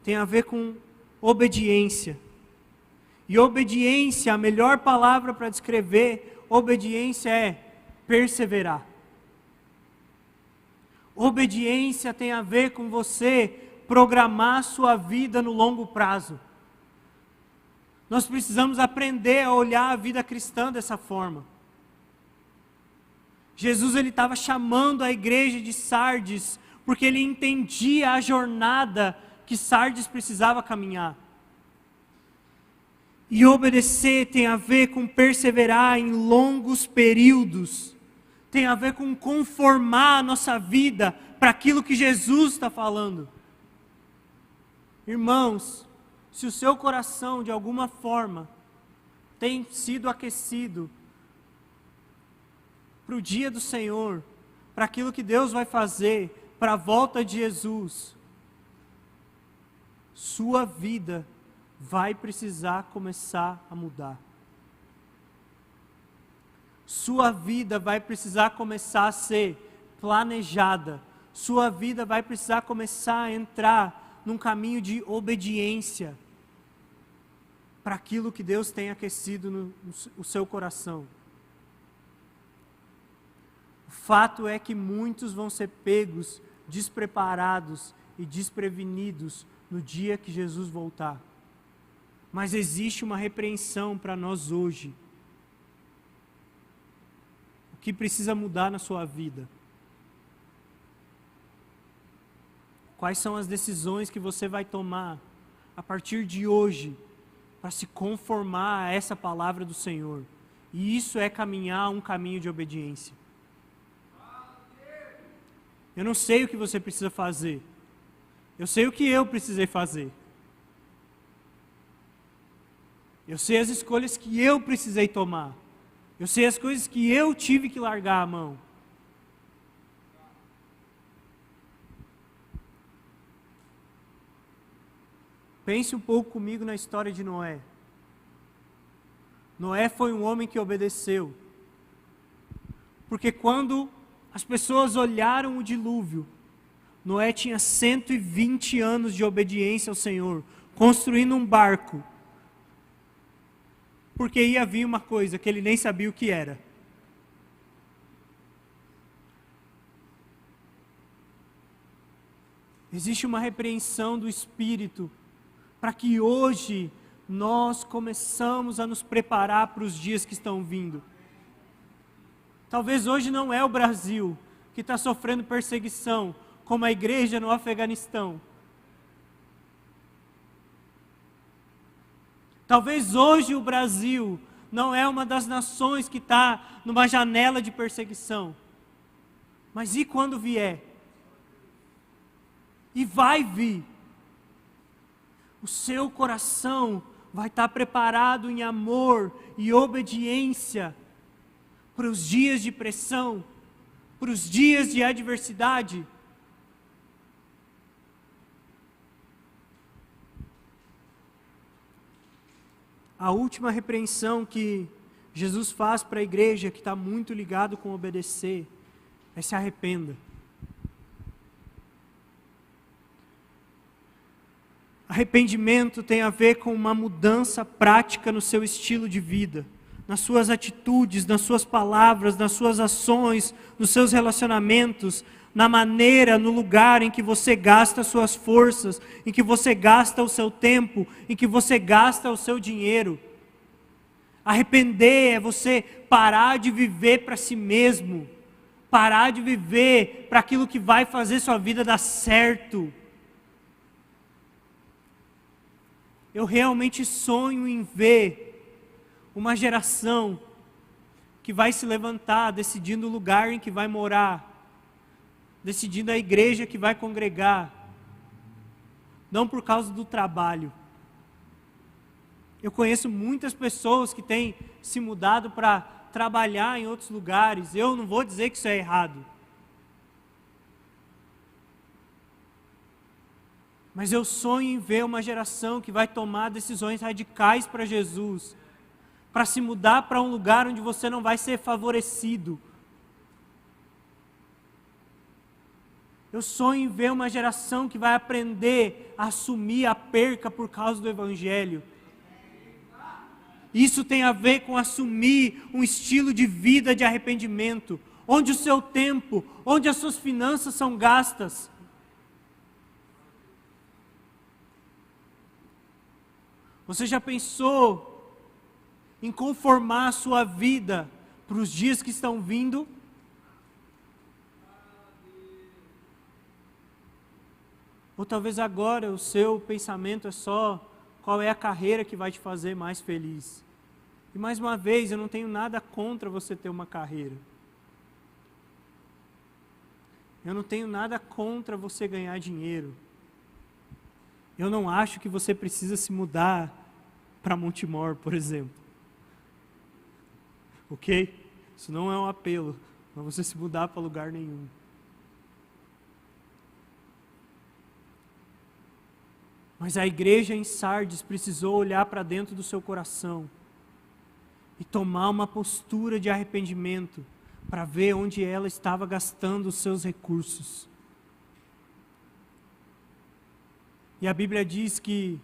S1: tem a ver com obediência. E obediência, a melhor palavra para descrever obediência é perseverar. Obediência tem a ver com você programar sua vida no longo prazo. Nós precisamos aprender a olhar a vida cristã dessa forma. Jesus estava chamando a igreja de Sardes porque ele entendia a jornada que Sardes precisava caminhar. E obedecer tem a ver com perseverar em longos períodos. Tem a ver com conformar a nossa vida para aquilo que Jesus está falando. Irmãos, se o seu coração de alguma forma tem sido aquecido para o dia do Senhor, para aquilo que Deus vai fazer, para a volta de Jesus, sua vida vai precisar começar a mudar. Sua vida vai precisar começar a ser planejada. Sua vida vai precisar começar a entrar num caminho de obediência para aquilo que Deus tem aquecido no seu coração. O fato é que muitos vão ser pegos, despreparados e desprevenidos no dia que Jesus voltar. Mas existe uma repreensão para nós hoje. O que precisa mudar na sua vida? Quais são as decisões que você vai tomar a partir de hoje para se conformar a essa palavra do Senhor? E isso é caminhar um caminho de obediência. Eu não sei o que você precisa fazer. Eu sei o que eu precisei fazer. Eu sei as escolhas que eu precisei tomar. Eu sei as coisas que eu tive que largar a mão. Pense um pouco comigo na história de Noé. Noé foi um homem que obedeceu. Porque quando as pessoas olharam o dilúvio, Noé tinha 120 anos de obediência ao Senhor, construindo um barco. Porque ia vir uma coisa que ele nem sabia o que era. Existe uma repreensão do Espírito para que hoje nós começamos a nos preparar para os dias que estão vindo. Talvez hoje não é o Brasil que está sofrendo perseguição, como a igreja no Afeganistão. Talvez hoje o Brasil não é uma das nações que está numa janela de perseguição. Mas e quando vier? E vai vir. O seu coração vai estar preparado em amor e obediência para os dias de pressão, para os dias de adversidade. A última repreensão que Jesus faz para a igreja, que está muito ligado com obedecer, é: se arrependa. Arrependimento tem a ver com uma mudança prática no seu estilo de vida, nas suas atitudes, nas suas palavras, nas suas ações, nos seus relacionamentos, na maneira, no lugar em que você gasta suas forças, em que você gasta o seu tempo, em que você gasta o seu dinheiro. Arrepender é você parar de viver para si mesmo, parar de viver para aquilo que vai fazer sua vida dar certo. Eu realmente sonho em ver uma geração que vai se levantar decidindo o lugar em que vai morar, decidindo a igreja que vai congregar, não por causa do trabalho. Eu conheço muitas pessoas que têm se mudado para trabalhar em outros lugares. Eu não vou dizer que isso é errado. Mas eu sonho em ver uma geração que vai tomar decisões radicais para Jesus, para se mudar para um lugar onde você não vai ser favorecido. Eu sonho em ver uma geração que vai aprender a assumir a perca por causa do Evangelho. Isso tem a ver com assumir um estilo de vida de arrependimento, onde o seu tempo, onde as suas finanças são gastas. Você já pensou em conformar a sua vida para os dias que estão vindo? Ou talvez agora o seu pensamento é só qual é a carreira que vai te fazer mais feliz. E mais uma vez, eu não tenho nada contra você ter uma carreira. Eu não tenho nada contra você ganhar dinheiro. Eu não acho que você precisa se mudar para Montemor, por exemplo. Ok? Isso não é um apelo para você se mudar para lugar nenhum. Mas a igreja em Sardes precisou olhar para dentro do seu coração e tomar uma postura de arrependimento para ver onde ela estava gastando os seus recursos. E a Bíblia diz que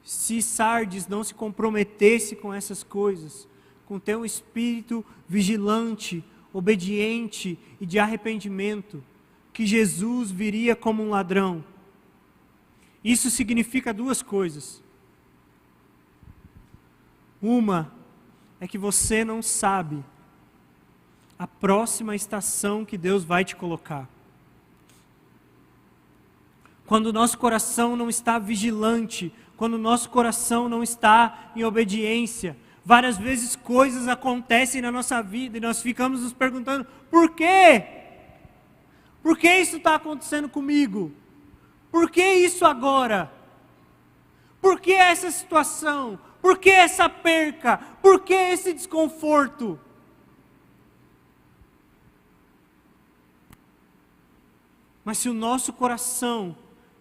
S1: se Sardes não se comprometesse com essas coisas, com ter um espírito vigilante, obediente e de arrependimento, que Jesus viria como um ladrão. Isso significa duas coisas. Uma é que você não sabe a próxima estação que Deus vai te colocar. Quando o nosso coração não está vigilante, quando o nosso coração não está em obediência, várias vezes coisas acontecem na nossa vida e nós ficamos nos perguntando: por quê? Por que isso está acontecendo comigo? Por que isso agora? Por que essa situação? Por que essa perca? Por que esse desconforto? Mas se o nosso coração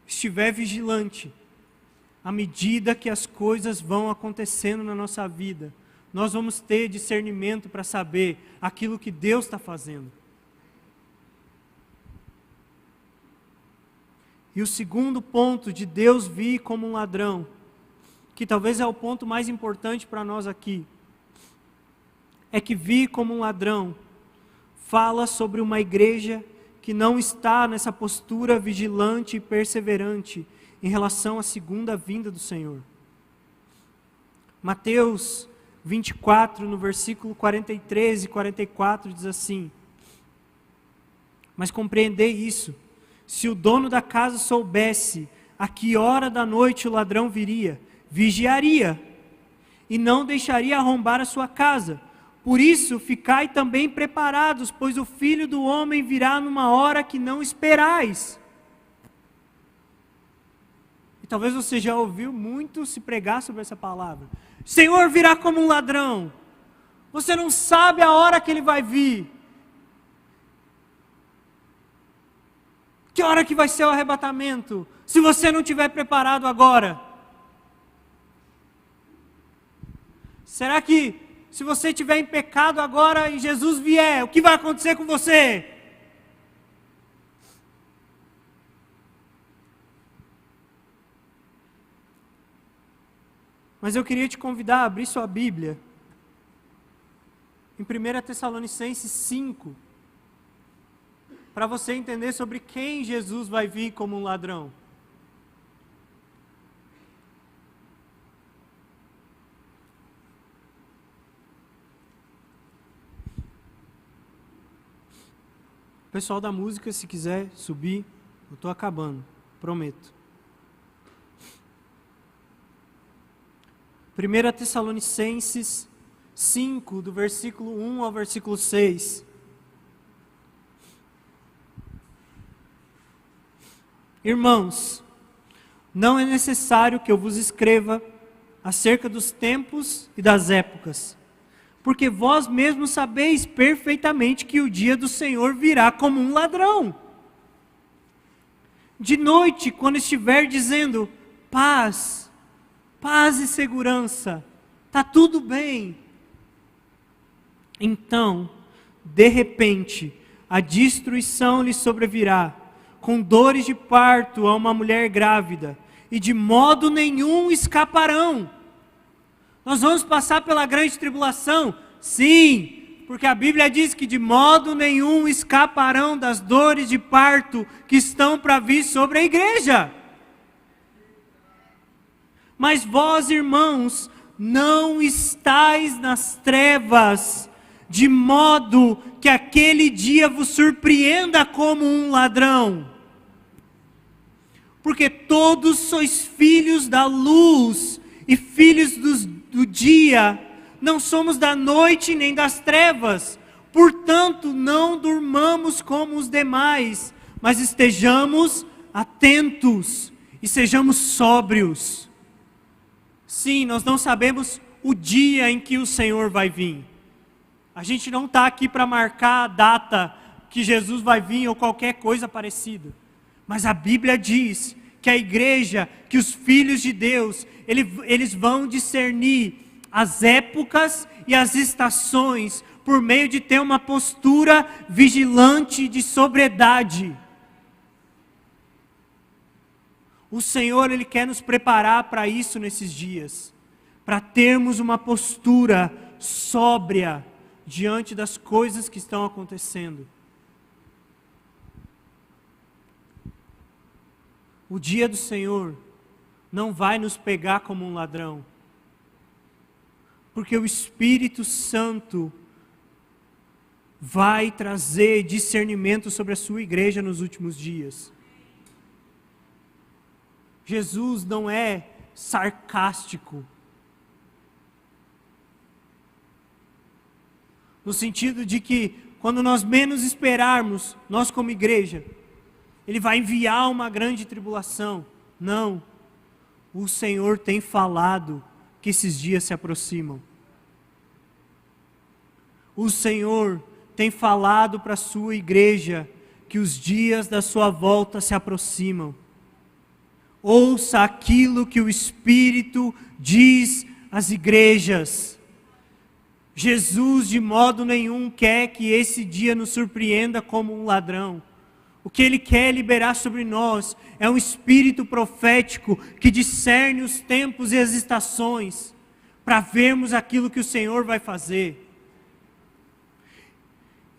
S1: estiver vigilante, à medida que as coisas vão acontecendo na nossa vida, nós vamos ter discernimento para saber aquilo que Deus está fazendo. E o segundo ponto de Deus vir como um ladrão, que talvez é o ponto mais importante para nós aqui, é que vir como um ladrão fala sobre uma igreja que não está nessa postura vigilante e perseverante em relação à segunda vinda do Senhor. Mateus 24, no versículo 43 e 44, diz assim: mas compreendei isso, se o dono da casa soubesse a que hora da noite o ladrão viria, vigiaria, e não deixaria arrombar a sua casa. Por isso, ficai também preparados, pois o Filho do Homem virá numa hora que não esperais. E talvez você já ouviu muito se pregar sobre essa palavra. Senhor virá como um ladrão. Você não sabe a hora que ele vai vir. Que hora que vai ser o arrebatamento? Se você não estiver preparado agora. Será que se você estiver em pecado agora e Jesus vier, o que vai acontecer com você? Mas eu queria te convidar a abrir sua Bíblia em 1 Tessalonicenses 5, para você entender sobre quem Jesus vai vir como um ladrão. Pessoal da música, se quiser subir, eu estou acabando, prometo. 1 Tessalonicenses 5, do versículo 1 ao versículo 6. Irmãos, não é necessário que eu vos escreva acerca dos tempos e das épocas, porque vós mesmos sabeis perfeitamente que o dia do Senhor virá como um ladrão. De noite, quando estiver dizendo paz, paz e segurança, está tudo bem. Então, de repente, a destruição lhe sobrevirá, com dores de parto a uma mulher grávida, e de modo nenhum escaparão. Nós vamos passar pela grande tribulação? Sim, porque a Bíblia diz que de modo nenhum escaparão das dores de parto que estão para vir sobre a igreja. Mas vós, irmãos, não estáis nas trevas, de modo que aquele dia vos surpreenda como um ladrão. Porque todos sois filhos da luz e filhos do dia, não somos da noite nem das trevas. Portanto, não durmamos como os demais, mas estejamos atentos e sejamos sóbrios. Sim, nós não sabemos o dia em que o Senhor vai vir. A gente não está aqui para marcar a data que Jesus vai vir ou qualquer coisa parecida. Mas a Bíblia diz que a igreja, que os filhos de Deus, eles vão discernir as épocas e as estações por meio de ter uma postura vigilante de sobriedade. O Senhor, Ele quer nos preparar para isso nesses dias, para termos uma postura sóbria diante das coisas que estão acontecendo. O dia do Senhor não vai nos pegar como um ladrão, porque o Espírito Santo vai trazer discernimento sobre a sua igreja nos últimos dias. Jesus não é sarcástico, no sentido de que quando nós menos esperarmos, nós como igreja, Ele vai enviar uma grande tribulação. Não, o Senhor tem falado que esses dias se aproximam. O Senhor tem falado para a sua igreja que os dias da sua volta se aproximam. Ouça aquilo que o Espírito diz às igrejas. Jesus de modo nenhum quer que esse dia nos surpreenda como um ladrão. O que Ele quer liberar sobre nós é um espírito profético que discerne os tempos e as estações, para vermos aquilo que o Senhor vai fazer.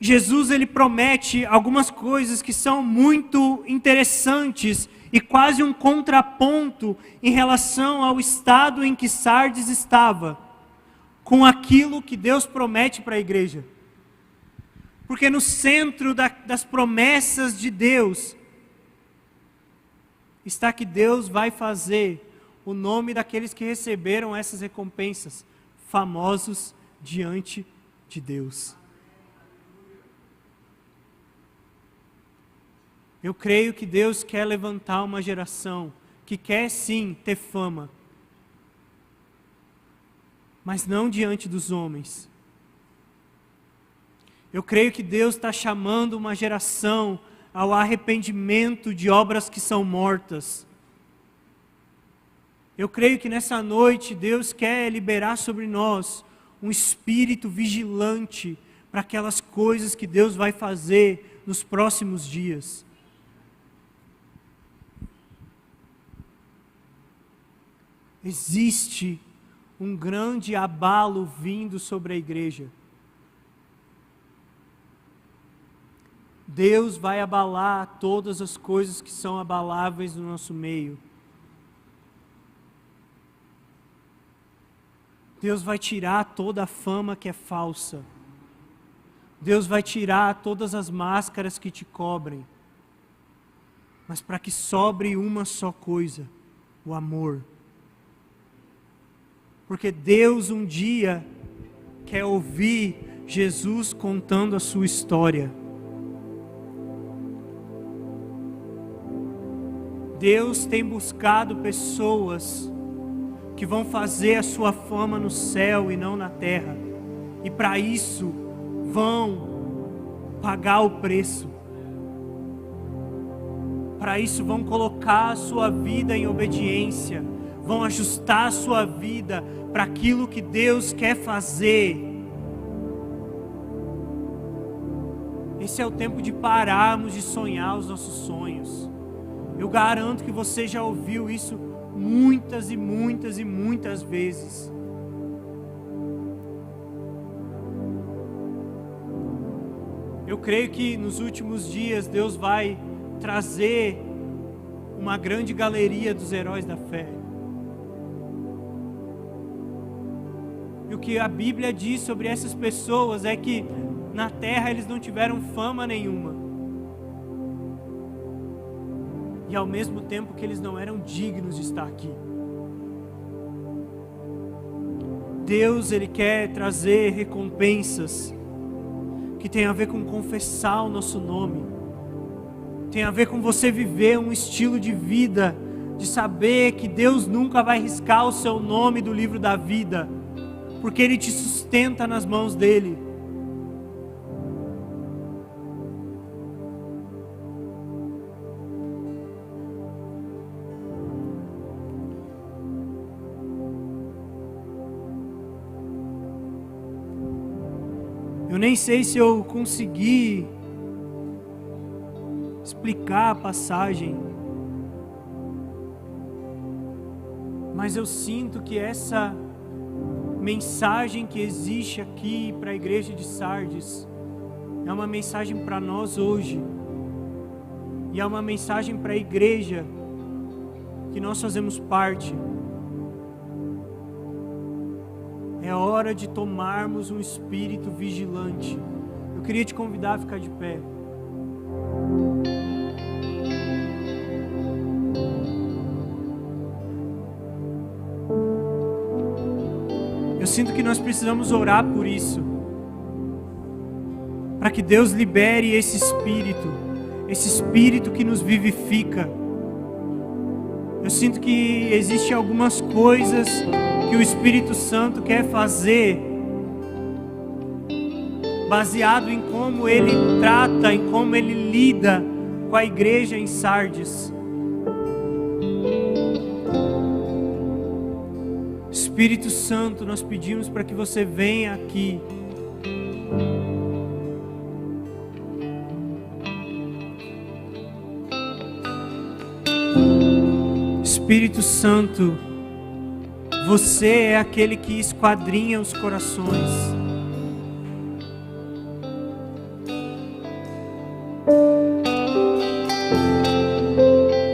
S1: Jesus, Ele promete algumas coisas que são muito interessantes e quase um contraponto em relação ao estado em que Sardes estava, com aquilo que Deus promete para a igreja. Porque no centro das promessas de Deus, está que Deus vai fazer o nome daqueles que receberam essas recompensas famosos diante de Deus. Eu creio que Deus quer levantar uma geração que quer sim ter fama, mas não diante dos homens. Eu creio que Deus está chamando uma geração ao arrependimento de obras que são mortas. Eu creio que nessa noite Deus quer liberar sobre nós um espírito vigilante para aquelas coisas que Deus vai fazer nos próximos dias. Existe um grande abalo vindo sobre a igreja. Deus vai abalar todas as coisas que são abaláveis no nosso meio. Deus vai tirar toda a fama que é falsa. Deus vai tirar todas as máscaras que te cobrem. Mas para que sobre uma só coisa, o amor. Porque Deus um dia quer ouvir Jesus contando a sua história. Deus tem buscado pessoas que vão fazer a sua fama no céu e não na terra. E para isso vão pagar o preço. Para isso, vão colocar a sua vida em obediência, vão ajustar a sua vida para aquilo que Deus quer fazer. Esse é o tempo de pararmos de sonhar os nossos sonhos. Eu garanto que você já ouviu isso muitas e muitas e muitas vezes. Eu creio que nos últimos dias Deus vai trazer uma grande galeria dos heróis da fé. E o que a Bíblia diz sobre essas pessoas é que na terra eles não tiveram fama nenhuma. E ao mesmo tempo que eles não eram dignos de estar aqui. Deus, Ele quer trazer recompensas que tem a ver com confessar o nosso nome. Tem a ver com você viver um estilo de vida, de saber que Deus nunca vai riscar o seu nome do livro da vida, porque Ele te sustenta nas mãos dEle. Eu nem sei se eu consegui explicar a passagem, mas eu sinto que essa mensagem que existe aqui para a igreja de Sardes é uma mensagem para nós hoje, e é uma mensagem para a igreja que nós fazemos parte. É hora de tomarmos um espírito vigilante. Eu queria te convidar a ficar de pé. Eu sinto que nós precisamos orar por isso, para que Deus libere esse espírito que nos vivifica. Eu sinto que existem algumas coisas que o Espírito Santo quer fazer, baseado em como Ele trata, em como Ele lida com a igreja em Sardes. Espírito Santo, nós pedimos para que você venha aqui. Espírito Santo, você é aquele que esquadrinha os corações.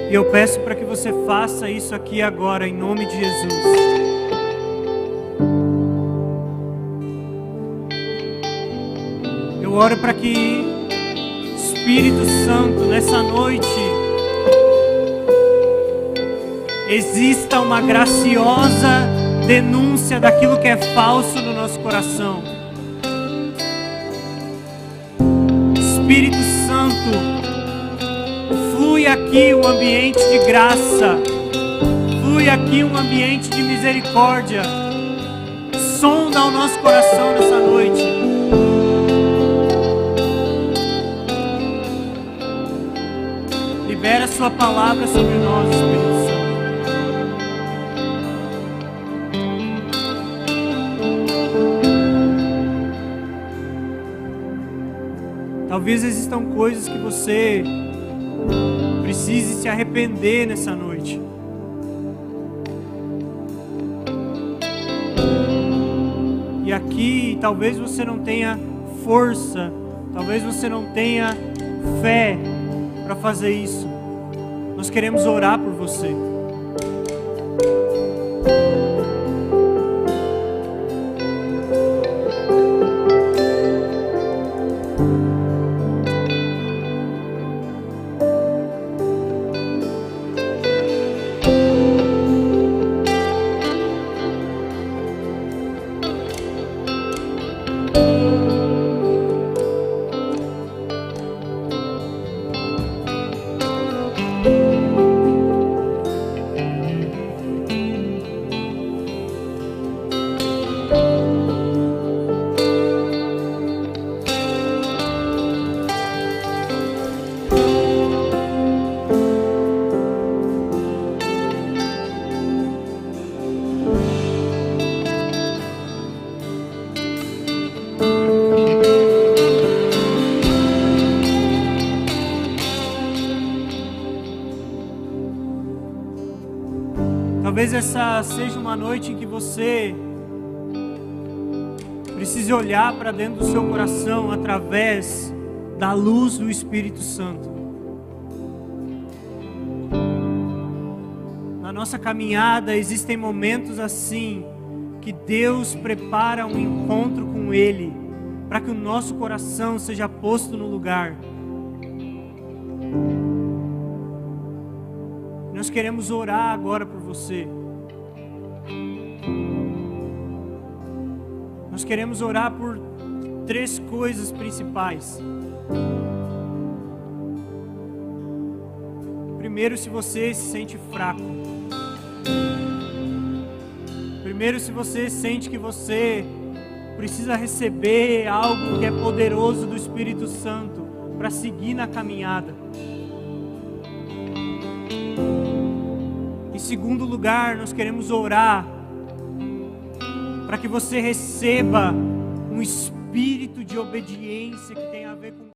S1: E eu peço para que você faça isso aqui agora, em nome de Jesus. Eu oro para que Espírito Santo, nessa noite, exista uma graciosa denúncia daquilo que é falso no nosso coração. Espírito Santo, flui aqui um ambiente de graça, flui aqui um ambiente de misericórdia. Sonda o nosso coração nessa noite. Libera a sua palavra sobre nós, Espírito Santo. Talvez existam coisas que você precise se arrepender nessa noite. E aqui, talvez você não tenha força, talvez você não tenha fé para fazer isso. Nós queremos orar por você. Talvez essa seja uma noite em que você precise olhar para dentro do seu coração através da luz do Espírito Santo. Na nossa caminhada existem momentos assim que Deus prepara um encontro com Ele para que o nosso coração seja posto no lugar. Nós queremos orar agora por você. Nós queremos orar por 3 coisas principais. Primeiro, se você se sente fraco. Primeiro, se você sente que você precisa receber algo que é poderoso do Espírito Santo para seguir na caminhada. Em segundo lugar, nós queremos orar para que você receba um espírito de obediência que tem a ver com